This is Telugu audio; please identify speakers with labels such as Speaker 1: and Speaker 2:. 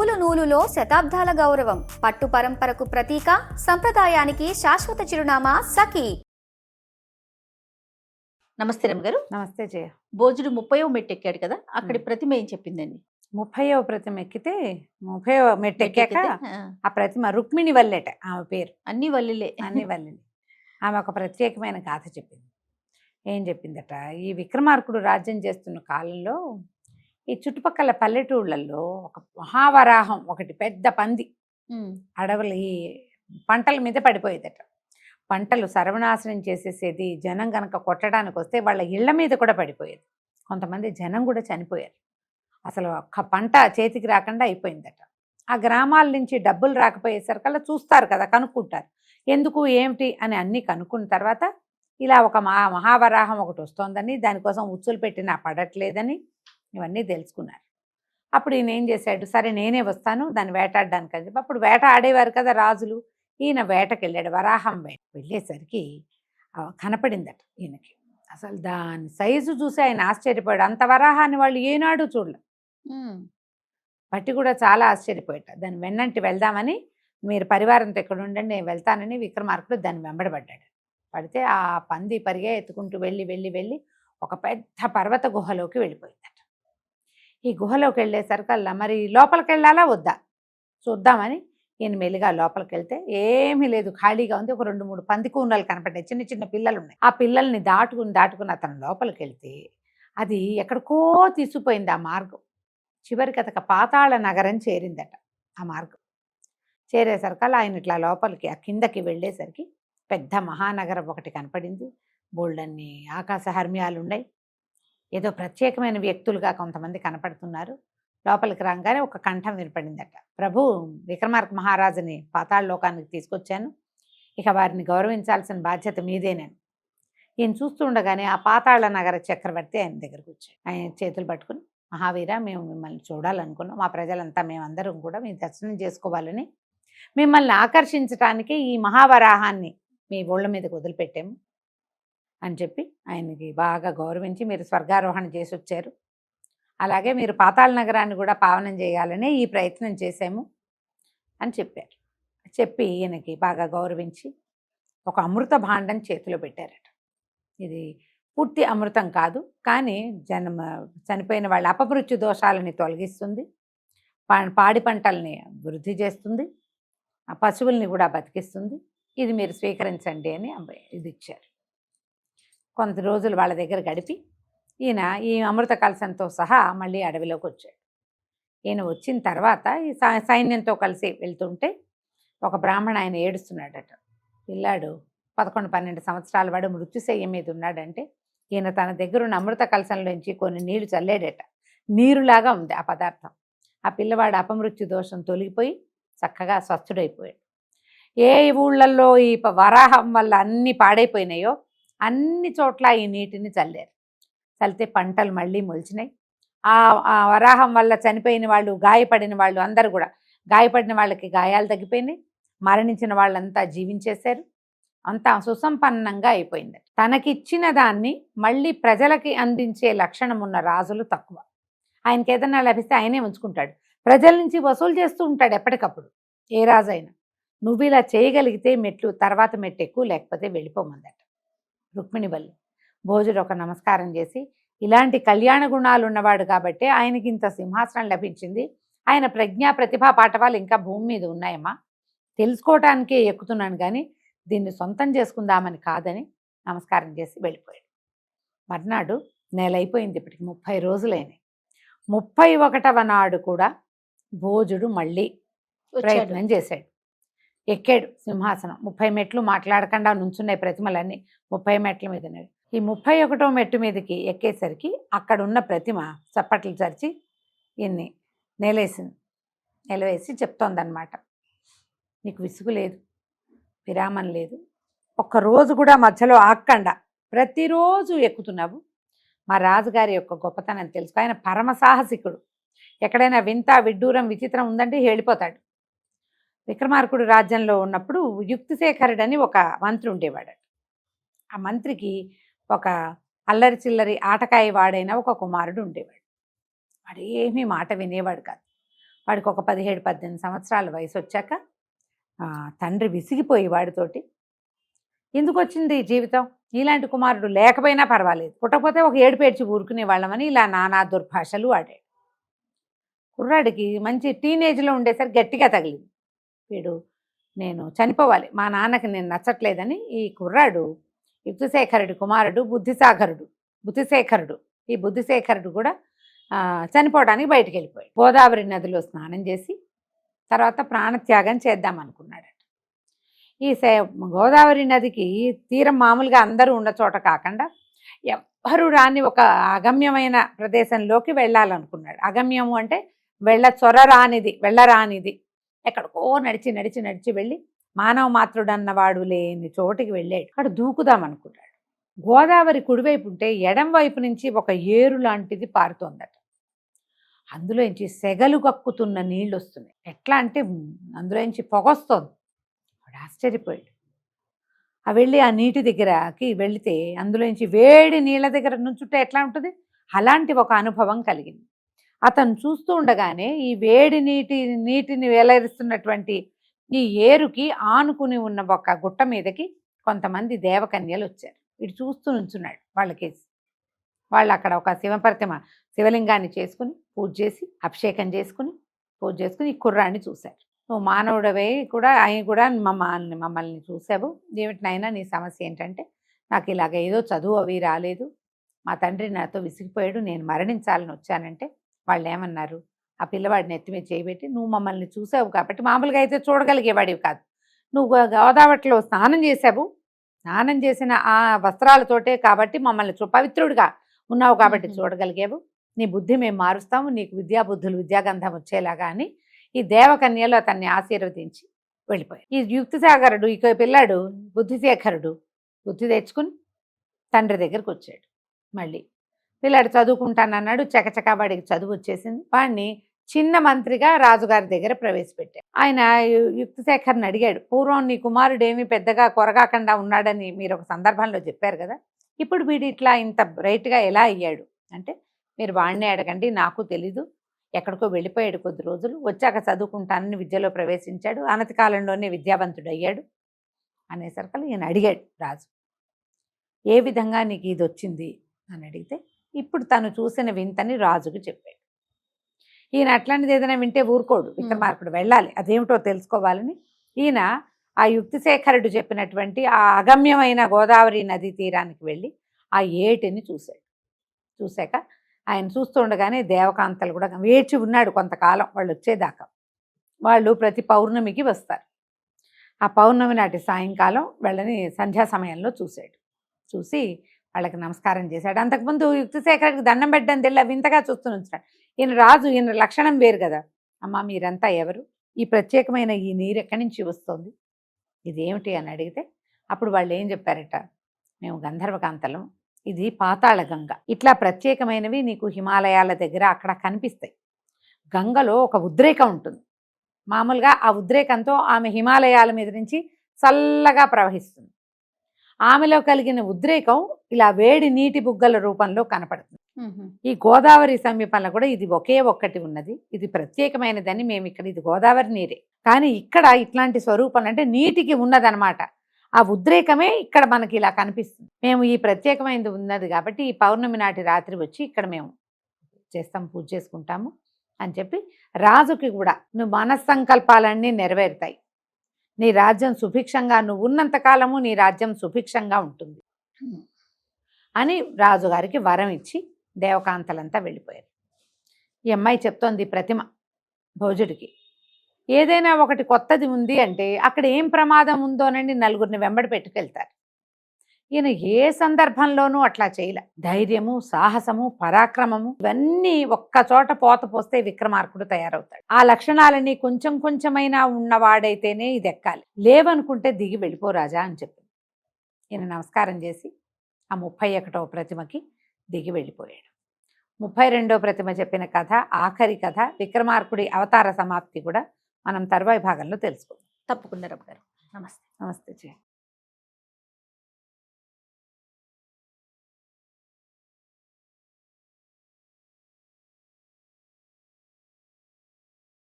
Speaker 1: నూలు నూలులో శతాబ్దాల గౌరవం, పట్టు పరంపరకు ప్రతీక, సంప్రదాయానికి శాశ్వత చిరునామా సఖీ.
Speaker 2: నమస్తే రమ్మగారు.
Speaker 3: నమస్తే జయ.
Speaker 2: భోజుడు 30వ మెట్టు ఎక్కాడు కదా, అక్కడి ప్రతిమ ఏం చెప్పిందండి?
Speaker 3: 30వ ప్రతిమ ఎక్కితే 30వ మెట్టు ఎక్కాక ఆ ప్రతిమ రుక్మిణి వల్లేట ఆమె పేరు.
Speaker 2: అన్ని వల్లిలే.
Speaker 3: అన్ని వల్లిని. ఆమె ఒక ప్రత్యేకమైన గాథ చెప్పింది. ఏం చెప్పిందట, ఈ విక్రమార్కుడు రాజ్యం చేస్తున్న కాలంలో ఈ చుట్టుపక్కల పల్లెటూళ్ళల్లో ఒక మహావరాహం, ఒకటి పెద్ద పంది అడవులు ఈ పంటల మీద పడిపోయేదట. పంటలు సర్వనాశనం చేసేసేది. జనం గనక కొట్టడానికి వస్తే వాళ్ళ ఇళ్ల మీద కూడా పడిపోయేది. కొంతమంది జనం కూడా చనిపోయారు. అసలు ఒక్క పంట చేతికి రాకుండా అయిపోయిందట. ఆ గ్రామాల నుంచి డబ్బులు రాకపోయేసరికల్లా చూస్తారు కదా, కనుక్కుంటారు ఎందుకు ఏమిటి అని. అన్నీ కనుక్కున్న తర్వాత ఇలా ఒక మహావరాహం ఒకటి వస్తోందని, దానికోసం ఉచ్చులు పెట్టినా పడట్లేదని ఇవన్నీ తెలుసుకున్నారు. అప్పుడు ఈయన ఏం చేశాడు, సరే నేనే వస్తాను దాన్ని వేటాడడానికి అని చెప్పి, అప్పుడు వేట ఆడేవారు కదా రాజులు. ఈయన వేటకి వెళ్ళాడు, వరాహం వేట. వెళ్ళేసరికి కనపడిందట ఈయనకి. అసలు దాని సైజు చూసి ఆయన ఆశ్చర్యపోయాడు. అంత వరాహాన్ని వాళ్ళు ఏనాడు చూడలే. బట్టి కూడా చాలా ఆశ్చర్యపోయాట. దాన్ని వెన్నంటి వెళ్దామని, మీరు పరివారంతో ఎక్కడ ఉండండి నేను వెళ్తానని విక్రమార్కుడు దాన్ని వెంబడబడ్డాడు. పడితే ఆ పంది పరిగెత్తుకుంటూ వెళ్ళి వెళ్ళి వెళ్ళి ఒక పెద్ద పర్వత గుహలోకి వెళ్ళిపోయిందట. ఈ గుహలోకి వెళ్ళేసరికల్లా మరి లోపలికి వెళ్ళాలా వద్దా చూద్దామని ఈయన మెల్లిగా లోపలికి వెళ్తే ఏమీ లేదు, ఖాళీగా ఉంది. ఒక 2-3 పంది కూనలు కనపడ్డాయి, చిన్న చిన్న పిల్లలు ఉన్నాయి. ఆ పిల్లల్ని దాటుకుని అతను లోపలికి వెళ్తే అది ఎక్కడికో తీసుకుపోయింది ఆ మార్గం. చివరికి అతక పాతాళ నగరం చేరిందట. ఆ మార్గం చేరేసరికల్లా ఆయన ఇట్లా లోపలికి ఆ కిందకి వెళ్ళేసరికి పెద్ద మహానగరం ఒకటి కనపడింది. బోల్డన్ని ఆకాశ హర్మ్యాలు ఉన్నాయి. ఏదో ప్రత్యేకమైన వ్యక్తులుగా కొంతమంది కనపడుతున్నారు. లోపలికి రాగానే ఒక కంఠం వినపడిందట, ప్రభు విక్రమార్క మహారాజుని పాతాళ లోకానికి తీసుకొచ్చాను, ఇక వారిని గౌరవించాల్సిన బాధ్యత మీదేనని. ఈయన చూస్తూ ఉండగానే ఆ పాతాళ నగర చక్రవర్తి ఆయన దగ్గరకు వచ్చాడు. ఆయన చేతులు పట్టుకుని, మహావీర మేము మిమ్మల్ని చూడాలనుకున్నాం, మా ప్రజలంతా మేమందరం కూడా మీ దర్శనం చేసుకోవాలని మిమ్మల్ని ఆకర్షించడానికి ఈ మహావరాహాన్ని మీ ఒళ్ళ మీదకి వదిలిపెట్టాము అని చెప్పి ఆయనకి బాగా గౌరవించి, మీరు స్వర్గారోహణ చేసి వచ్చారు, అలాగే మీరు పాతాళ నగరాన్ని కూడా పావనం చేయాలని ఈ ప్రయత్నం చేశాము అని చెప్పారు. చెప్పి ఈయనకి బాగా గౌరవించి ఒక అమృత భాండం చేతిలో పెట్టారట. ఇది పూర్తి అమృతం కాదు, కానీ చనిపోయిన వాళ్ళ అపమృత్యు దోషాలని తొలగిస్తుంది, పాడి పంటల్ని వృద్ధి చేస్తుంది, ఆ పశువుల్ని కూడా బతికిస్తుంది, ఇది మీరు స్వీకరించండి అని ఇది ఇచ్చారు. కొంత రోజులు వాళ్ళ దగ్గర గడిపి ఈయన ఈ అమృత కలశంతో సహా మళ్ళీ అడవిలోకి వచ్చాడు. ఈయన వచ్చిన తర్వాత ఈ సైన్యంతో కలిసి వెళ్తుంటే ఒక బ్రాహ్మణ ఆయన ఏడుస్తున్నాడట. పిల్లాడు 11-12 సంవత్సరాల వాడు మృత్యుశయ్య మీద ఉన్నాడంటే ఈయన తన దగ్గర ఉన్న అమృత కలశంలోంచి కొన్ని నీళ్లు చల్లాడట. నీరులాగా ఉంది ఆ పదార్థం. ఆ పిల్లవాడు అపమృత్యు దోషం తొలగిపోయి చక్కగా స్వస్థుడైపోయాడు. ఏ ఊళ్ళల్లో ఈ వరాహం వల్ల అన్నీ పాడైపోయినాయో అన్ని చోట్ల ఈ నీటిని చల్లారు. చల్లితే పంటలు మళ్ళీ మొలిచినాయి. ఆ వరాహం వల్ల చనిపోయిన వాళ్ళు, గాయపడిన వాళ్ళు అందరూ కూడా, గాయపడిన వాళ్ళకి గాయాలు తగ్గిపోయినాయి, మరణించిన వాళ్ళంతా జీవించేశారు, అంతా సుసంపన్నంగా అయిపోయింది. తనకిచ్చిన దాన్ని మళ్ళీ ప్రజలకి అందించే లక్షణం ఉన్న రాజులు తక్కువ. ఆయనకి ఏదైనా లభిస్తే ఆయనే ఉంచుకుంటాడు, ప్రజల నుంచి వసూలు చేస్తూ ఉంటాడు ఎప్పటికప్పుడు. ఏ రాజైనా నువ్వు ఇలా చేయగలిగితే మెట్లు తర్వాత మెట్టు ఎక్కువ, లేకపోతే వెళ్ళిపోమందట రుక్మిణి వల్లి. భోజుడు ఒక నమస్కారం చేసి, ఇలాంటి కళ్యాణ గుణాలు ఉన్నవాడు కాబట్టి ఆయనకి ఇంత సింహాసనం లభించింది, ఆయన ప్రజ్ఞా ప్రతిభా పాఠవాలు ఇంకా భూమి మీద ఉన్నాయమ్మా, తెలుసుకోవటానికే ఎక్కుతున్నాను కానీ దీన్ని సొంతం చేసుకుందామని కాదని నమస్కారం చేసి వెళ్ళిపోయాడు. మర్నాడు నెల అయిపోయింది, ఇప్పటికి 30 రోజులైనాయి. 31వ నాడు కూడా భోజుడు మళ్ళీ ప్రయత్నం చేశాడు. ఎక్కాడు సింహాసనం. 30 మెట్లు మాట్లాడకుండా నుంచున్నాయి ప్రతిమలన్నీ. 30 మెట్ల మీద ఉన్నాడు. ఈ 31వ మెట్టు మీదకి ఎక్కేసరికి అక్కడున్న ప్రతిమ చప్పట్లు చరిచి ఈయన్ని నిలవేసి చెప్తోందనమాట, నీకు విసుగు లేదు, విరామం లేదు, ఒక్కరోజు కూడా మధ్యలో ఆక్కండా ప్రతిరోజు ఎక్కుతున్నావు. మా రాజుగారి యొక్క గొప్పతనం తెలుసుకో. ఆయన పరమ సాహసికుడు. ఎక్కడైనా వింత విడ్డూరం విచిత్రం ఉందంటే వెళ్ళిపోతాడు. విక్రమార్కుడు రాజ్యంలో ఉన్నప్పుడు యుక్తిశేఖరుడని ఒక మంత్రి ఉండేవాడు. ఆ మంత్రికి ఒక అల్లరి చిల్లరి ఆటకాయ వాడైన ఒక కుమారుడు ఉండేవాడు. వాడు ఏమీ మాట వినేవాడు కాదు. వాడికి ఒక 17-18 సంవత్సరాల వయసు వచ్చాక తండ్రి విసిగిపోయి వాడితోటి, ఎందుకు వచ్చింది ఈ జీవితం, ఇలాంటి కుమారుడు లేకపోయినా పర్వాలేదు, పుట్టకపోతే ఒక ఏడుపేడ్చి ఊరుకునే వాళ్ళమని ఇలా నానా దుర్భాషలు ఆడాడు. కుర్రాడికి మంచి టీనేజ్లో ఉండేసరికి గట్టిగా తగిలింది. వీడు నేను చనిపోవాలి, మా నాన్నకి నేను నచ్చట్లేదని ఈ కుర్రాడు యుక్తిశేఖరుడి కుమారుడు బుద్ధిశేఖరుడు ఈ బుద్ధిశేఖరుడు కూడా చనిపోవడానికి బయటికి వెళ్ళిపోయాడు. గోదావరి నదిలో స్నానం చేసి తర్వాత ప్రాణత్యాగం చేద్దాం అనుకున్నాడట. ఈ గోదావరి నదికి తీరం మామూలుగా అందరూ ఉన్న చోట కాకుండా ఎవ్వరూ రాని ఒక అగమ్యమైన ప్రదేశంలోకి వెళ్ళాలనుకున్నాడు. అగమ్యము అంటే వెళ్ళరానిది ఎక్కడికో నడిచి నడిచి నడిచి వెళ్ళి మానవ మాతృడన్నవాడు లేని చోటికి వెళ్ళాడు. అక్కడ దూకుదాం అనుకున్నాడు. గోదావరి కుడివైపు ఉంటే ఎడం వైపు నుంచి ఒక ఏరు లాంటిది పారుతోందట. అందులోంచి సెగలు కక్కుతున్న నీళ్ళు వస్తున్నాయి. ఎట్లా అంటే అందులోంచి పొగొస్తోంది. వాడు ఆశ్చర్యపోయాడు. వెళ్ళి ఆ నీటి దగ్గరకి వెళితే అందులోంచి వేడి నీళ్ళ దగ్గర నుంచుంటే ఎట్లా ఉంటుంది, అలాంటి ఒక అనుభవం కలిగింది. అతను చూస్తూ ఉండగానే ఈ వేడి నీటిని వేలరిస్తున్నటువంటి ఈ ఏరుకి ఆనుకుని ఉన్న ఒక గుట్ట మీదకి కొంతమంది దేవకన్యలు వచ్చారు. వీడు చూస్తూ నుంచున్నాడు వాళ్ళకేసి. వాళ్ళు అక్కడ ఒక శివలింగాన్ని చేసుకుని పూజ చేసి అభిషేకం చేసుకుని పూజ చేసుకుని ఈ కుర్రాన్ని చూశారు. నువ్వు మానవుడవే కూడా ఆయన కూడా మమ్మల్ని చూసావు, ఏమిటి నాయనా నీ సమస్య ఏంటంటే, నాకు ఇలాగ ఏదో చదువు అవి రాలేదు, మా తండ్రి నాతో విసిగిపోయాడు, నేను మరణించాలని వచ్చానంటే వాళ్ళు ఏమన్నారు, ఆ పిల్లవాడిని ఎత్తి మీద చేయబెట్టి, నువ్వు మమ్మల్ని చూసావు కాబట్టి, మామూలుగా అయితే చూడగలిగేవాడివి కాదు, నువ్వు గోదావరిలో స్నానం చేసావు, స్నానం చేసిన ఆ వస్త్రాలతోటే కాబట్టి మమ్మల్ని పవిత్రుడిగా ఉన్నావు కాబట్టి చూడగలిగావు, నీ బుద్ధి మేము మారుస్తాము, నీకు విద్యాబుద్ధులు విద్యాగంధం వచ్చేలాగా అని ఈ దేవకన్యలు అతన్ని ఆశీర్వదించి వెళ్ళిపోయారు. ఈ యుక్తిసాగరుడు ఇక పిల్లాడు బుద్ధిశేఖరుడు బుద్ధి తెచ్చుకుని తండ్రి దగ్గరికి వచ్చాడు. మళ్ళీ పిల్లాడు చదువుకుంటానన్నాడు. చకచకా వాడికి చదువు వచ్చేసింది. వాడిని చిన్న మంత్రిగా రాజుగారి దగ్గర ప్రవేశపెట్టాడు. ఆయన యుక్తిశేఖర్ని అడిగాడు, పూర్వం నీ కుమారుడు ఏమీ పెద్దగా కొరగాకుండా ఉన్నాడని మీరు ఒక సందర్భంలో చెప్పారు కదా, ఇప్పుడు వీడు ఇట్లా ఇంత బ్రైట్గా ఎలా అయ్యాడు అంటే, మీరు వాడినే అడగండి, నాకు తెలీదు, ఎక్కడికో వెళ్ళిపోయాడు, కొద్ది రోజులు వచ్చాక చదువుకుంటానని విద్యలో ప్రవేశించాడు, అనతి కాలంలోనే విద్యావంతుడు అయ్యాడు అనేసరికి ఈయన అడిగాడు రాజు, ఏ విధంగా నీకు ఇది వచ్చింది అని అడిగితే ఇప్పుడు తను చూసిన వింతని రాజుకు చెప్పాడు. ఈయన అట్లాంటిది ఏదైనా వింటే ఊరుకోడు, విక్రమార్కుడు వెళ్ళాలి, అదేమిటో తెలుసుకోవాలని ఈయన ఆ యుక్తిశేఖరుడు చెప్పినటువంటి ఆ అగమ్యమైన గోదావరి నదీ తీరానికి వెళ్ళి ఆ ఏటిని చూశాడు. చూశాక ఆయన చూస్తుండగానే దేవకాంతలు కూడా వేచి ఉన్నాడు కొంతకాలం, వాళ్ళు వచ్చేదాకా. వాళ్ళు ప్రతి పౌర్ణమికి వస్తారు. ఆ పౌర్ణమి నాటి సాయంకాలం వాళ్ళని సంధ్యా సమయంలో చూశాడు. చూసి వాళ్ళకి నమస్కారం చేశాడు. అంతకుముందు యుక్తిశేఖరుడికి దండం పెట్టడం తెల్ల వింతగా చూస్తూ ఉంచాడు. ఈయన రాజు, ఈయన లక్షణం వేరు కదా. అమ్మ మీరంతా ఎవరు, ఈ ప్రత్యేకమైన ఈ నీరు ఎక్కడి నుంచి వస్తుంది, ఇదేమిటి అని అడిగితే అప్పుడు వాళ్ళు ఏం చెప్పారట, మేము గంధర్వకాంతలం, ఇది పాతాళ గంగ, ఇట్లా ప్రత్యేకమైనవి నీకు హిమాలయాల దగ్గర అక్కడ కనిపిస్తాయి. గంగలో ఒక ఉద్రేకం ఉంటుంది, మామూలుగా ఆ ఉద్రేకంతో ఆమె హిమాలయాల మీద నుంచి చల్లగా ప్రవహిస్తుంది. ఆమెలో కలిగిన ఉద్రేకం ఇలా వేడి నీటి బుగ్గల రూపంలో కనపడుతుంది. ఈ గోదావరి సమీపంలో కూడా ఇది ఒకే ఒక్కటి ఉన్నది, ఇది ప్రత్యేకమైనదని మేము ఇక్కడ, ఇది గోదావరి నీరే కానీ ఇక్కడ ఇట్లాంటి స్వరూపం అంటే నీటికి ఉన్నదనమాట. ఆ ఉద్రేకమే ఇక్కడ మనకి ఇలా కనిపిస్తుంది. మేము ఈ ప్రత్యేకమైనది ఉన్నది కాబట్టి ఈ పౌర్ణమి నాటి రాత్రి వచ్చి ఇక్కడ మేము చేస్తాం, పూజ చేసుకుంటాము అని చెప్పి రాజుకి కూడా నువ్వు మనస్సంకల్పాలన్నీ నెరవేరుతాయి, నీ రాజ్యం సుభిక్షంగా, నువ్వు ఉన్నంతకాలము నీ రాజ్యం సుభిక్షంగా ఉంటుంది అని రాజుగారికి వరం ఇచ్చి దేవకాంతలంతా వెళ్ళిపోయారు. ఈ అమ్మాయి చెప్తోంది ప్రతిమ భోజుడికి, ఏదైనా ఒకటి కొత్తది ఉంది అంటే అక్కడ ఏం ప్రమాదం ఉందోనండి నలుగురిని వెంబడి పెట్టుకెళ్తారు. ఈయన ఏ సందర్భంలోనూ అట్లా చేయలే. ధైర్యము, సాహసము, పరాక్రమము ఇవన్నీ ఒక్కచోట పోస్తే విక్రమార్కుడు తయారవుతాడు. ఆ లక్షణాలన్నీ కొంచెం కొంచెమైనా ఉన్నవాడైతేనే ఇది ఎక్కాలి, లేవనుకుంటే దిగి వెళ్ళిపో రాజా అని చెప్పింది. ఈయన నమస్కారం చేసి ఆ 31వ ప్రతిమకి దిగి వెళ్ళిపోయాడు. 32వ ప్రతిమ చెప్పిన కథ, ఆఖరి కథ విక్రమార్కుడి అవతార సమాప్తి కూడా మనం తర్వాయి భాగంలో తెలుసుకుందాం.
Speaker 2: తప్పకుండా రమ్య గారు. నమస్తే.
Speaker 3: నమస్తే.